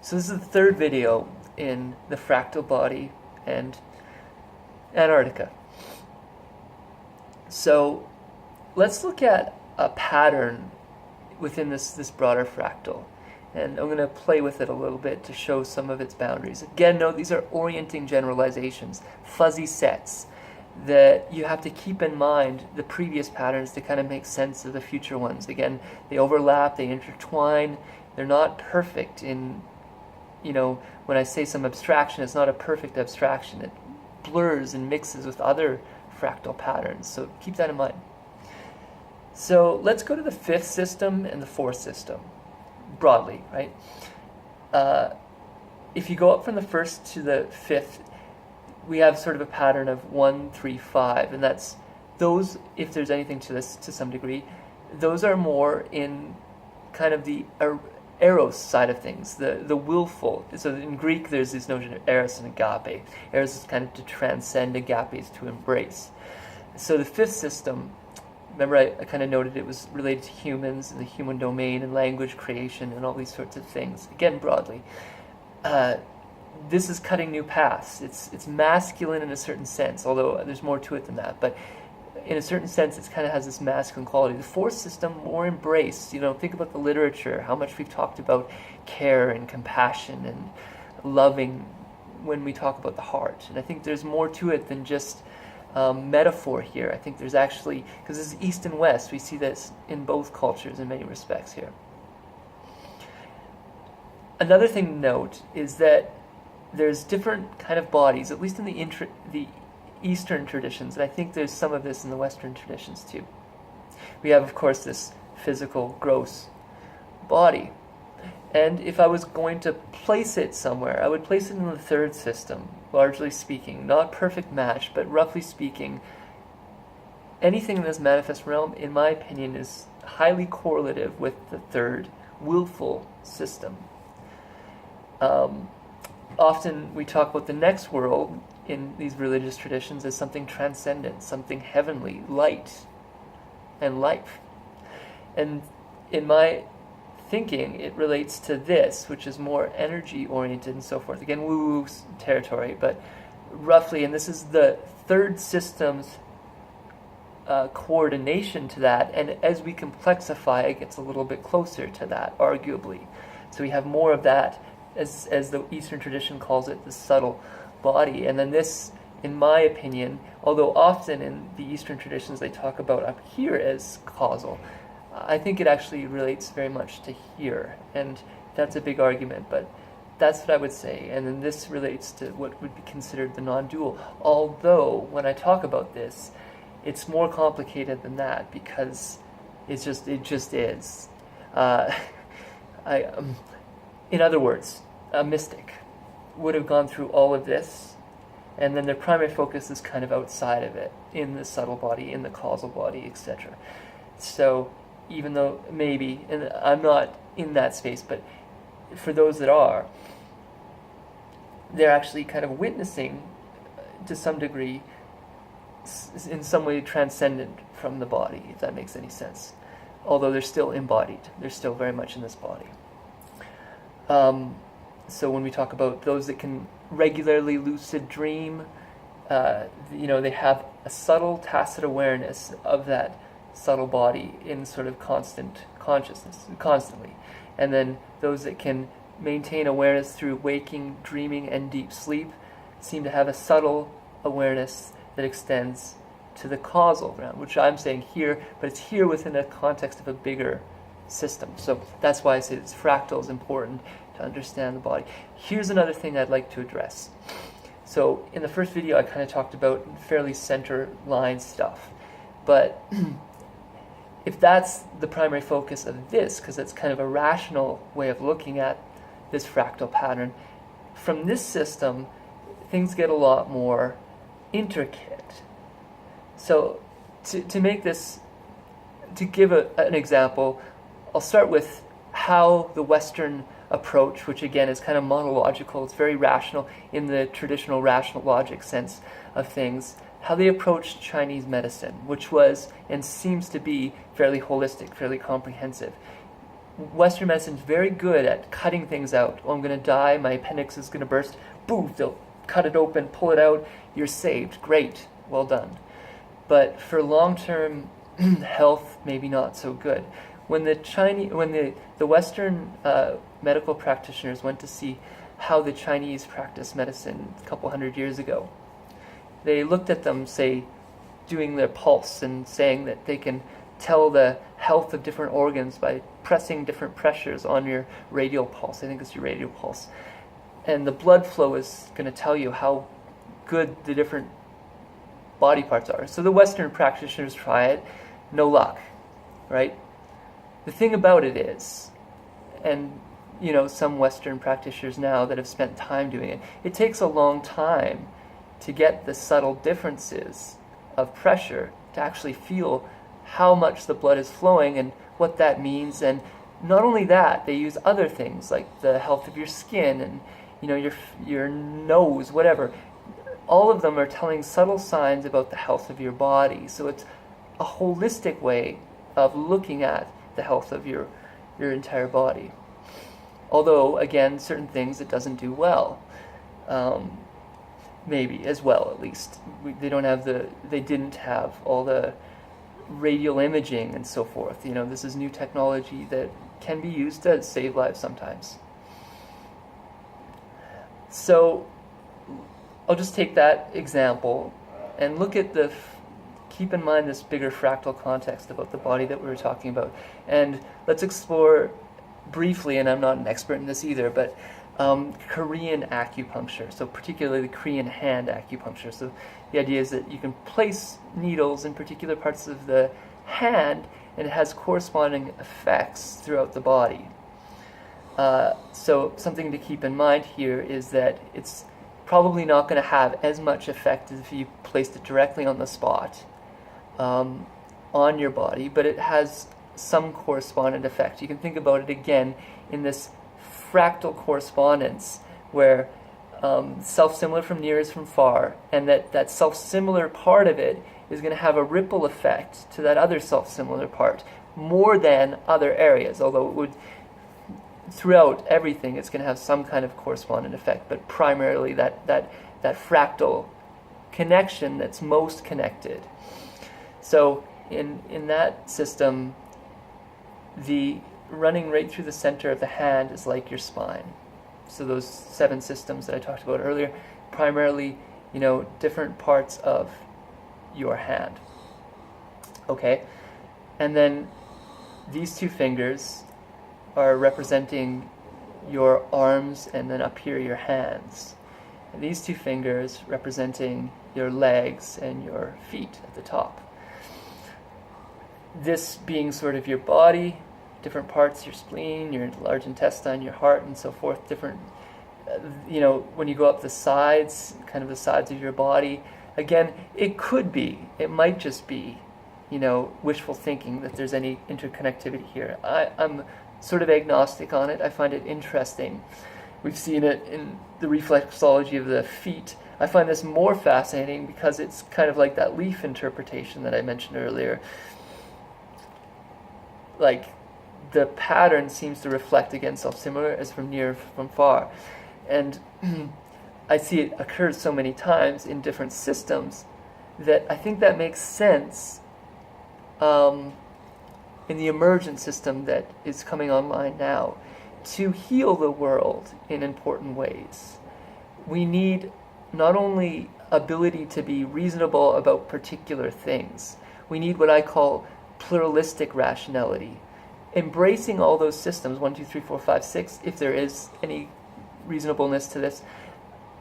So this is the third video in the fractal body and Antarctica. So let's look at a pattern within this broader fractal. And I'm going to play with it a little bit to show some of its boundaries. Again, note these are orienting generalizations, fuzzy sets that you have to keep in mind the previous patterns to kind of make sense of the future ones. Again, they overlap, they intertwine, they're not perfect in, when I say some abstraction, it's not a perfect abstraction. It blurs and mixes with other fractal patterns, so keep that in mind. So let's go to the fifth system and the fourth system, broadly, right? If you go up from the first to the fifth, we have sort of a pattern of 1, 3, 5, and that's those, if there's anything to this to some degree, those are more in kind of the eros side of things, the willful. So in Greek there's this notion of eros and agape. Eros is kind of to transcend, agape is to embrace. So the fifth system, remember I kind of noted it was related to humans and the human domain and language creation and all these sorts of things, again broadly. This is cutting new paths. It's masculine in a certain sense, although there's more to it than that. But in a certain sense, it kind of has this masculine quality. The fourth system, more embrace. Think about the literature, how much we've talked about care and compassion and loving when we talk about the heart. And I think there's more to it than just metaphor here. I think there's actually, because this is East and West, we see this in both cultures in many respects here. Another thing to note is that there's different kind of bodies, at least in the Eastern traditions, and I think there's some of this in the Western traditions too. We have, of course, this physical, gross body. And if I was going to place it somewhere, I would place it in the third system, largely speaking. Not perfect match, but roughly speaking, anything in this manifest realm, in my opinion, is highly correlative with the third, willful system. Often we talk about the next world in these religious traditions as something transcendent, something heavenly, light, and life. And in my thinking, it relates to this, which is more energy-oriented and so forth. Again, woo-woo territory, but roughly, and this is the third system's coordination to that, and as we complexify, it gets a little bit closer to that, arguably. So we have more of that, as the Eastern tradition calls it, the subtle body. And then this, in my opinion, although often in the Eastern traditions they talk about up here as causal, I think it actually relates very much to here. And that's a big argument, but that's what I would say. And then this relates to what would be considered the non-dual. Although, when I talk about this, it's more complicated than that, because it just is. In other words, a mystic would have gone through all of this, and then their primary focus is kind of outside of it, in the subtle body, in the causal body, etc. So even though maybe, and I'm not in that space, but for those that are, they're actually kind of witnessing, to some degree, in some way transcendent from the body, if that makes any sense. Although they're still embodied. They're still very much in this body. So when we talk about those that can regularly lucid dream, they have a subtle, tacit awareness of that subtle body in sort of constant consciousness, constantly. And then those that can maintain awareness through waking, dreaming, and deep sleep seem to have a subtle awareness that extends to the causal realm, which I'm saying here, but it's here within a context of a bigger system. So that's why I say it's fractal is important to understand the body. Here's another thing I'd like to address. So in the first video I kind of talked about fairly center line stuff, but if that's the primary focus of this, because it's kind of a rational way of looking at this fractal pattern, from this system things get a lot more intricate. So to make this, to give an example, I'll start with how the Western approach, which again is kind of monological, it's very rational in the traditional rational logic sense of things, how they approached Chinese medicine, which was and seems to be fairly holistic, fairly comprehensive. Western medicine is very good at cutting things out. Oh, I'm going to die, my appendix is going to burst. Boom, they'll cut it open, pull it out, you're saved. Great, well done. But for long-term health, maybe not so good. When the Western medical practitioners went to see how the Chinese practiced medicine a couple hundred years ago, they looked at them, say, doing their pulse and saying that they can tell the health of different organs by pressing different pressures on your radial pulse. I think it's your radial pulse. And the blood flow is going to tell you how good the different body parts are. So the Western practitioners try it, no luck, right? The thing about it is, and some Western practitioners now that have spent time doing it, it takes a long time to get the subtle differences of pressure to actually feel how much the blood is flowing and what that means. And not only that, they use other things like the health of your skin and your nose, whatever. All of them are telling subtle signs about the health of your body. So it's a holistic way of looking at the health of your entire body. Although, again, certain things it doesn't do well. Maybe, as well, at least. They didn't have all the radial imaging and so forth. This is new technology that can be used to save lives sometimes. So I'll just take that example and look at keep in mind this bigger fractal context about the body that we were talking about. And let's explore briefly, and I'm not an expert in this either, but Korean acupuncture, so particularly Korean hand acupuncture. So the idea is that you can place needles in particular parts of the hand, and it has corresponding effects throughout the body. So something to keep in mind here is that it's probably not going to have as much effect as if you placed it directly on the spot on your body, but it has some correspondent effect. You can think about it again in this fractal correspondence where self-similar from near is from far, and that self-similar part of it is going to have a ripple effect to that other self-similar part more than other areas, although it would throughout everything it's going to have some kind of correspondent effect, but primarily that fractal connection that's most connected. So in that system, the running right through the center of the hand is like your spine. So those 7 systems that I talked about earlier, primarily, different parts of your hand. Okay? And then these 2 fingers are representing your arms, and then up here your hands. And these 2 fingers representing your legs and your feet at the top. This being sort of your body, different parts, your spleen, your large intestine, your heart, and so forth, different, when you go up the sides, kind of the sides of your body, again, it might just be, wishful thinking that there's any interconnectivity here. I'm sort of agnostic on it. I find it interesting. We've seen it in the reflexology of the feet. I find this more fascinating because it's kind of like that leaf interpretation that I mentioned earlier. Like, the pattern seems to reflect, again, self-similar as from near, from far. And I see it occurs so many times in different systems that I think that makes sense in the emergent system that is coming online now to heal the world in important ways. We need not only ability to be reasonable about particular things, we need what I call pluralistic rationality. Embracing all those systems, 1, 2, 3, 4, 5, 6, if there is any reasonableness to this,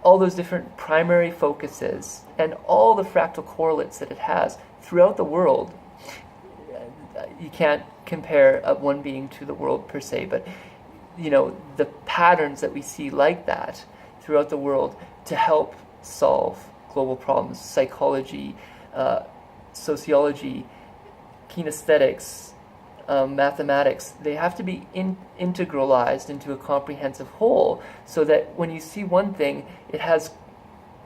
all those different primary focuses and all the fractal correlates that it has throughout the world. You can't compare one being to the world per se, but the patterns that we see like that throughout the world to help solve global problems, psychology, sociology, kinesthetics, mathematics, they have to be integralized into a comprehensive whole, so that when you see one thing, it has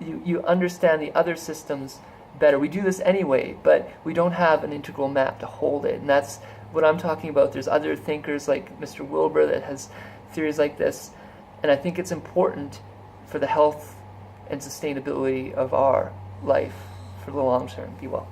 you understand the other systems better. We do this anyway, but we don't have an integral map to hold it, and that's what I'm talking about. There's other thinkers like Mr. Wilbur that has theories like this, and I think it's important for the health and sustainability of our life for the long term. Be well.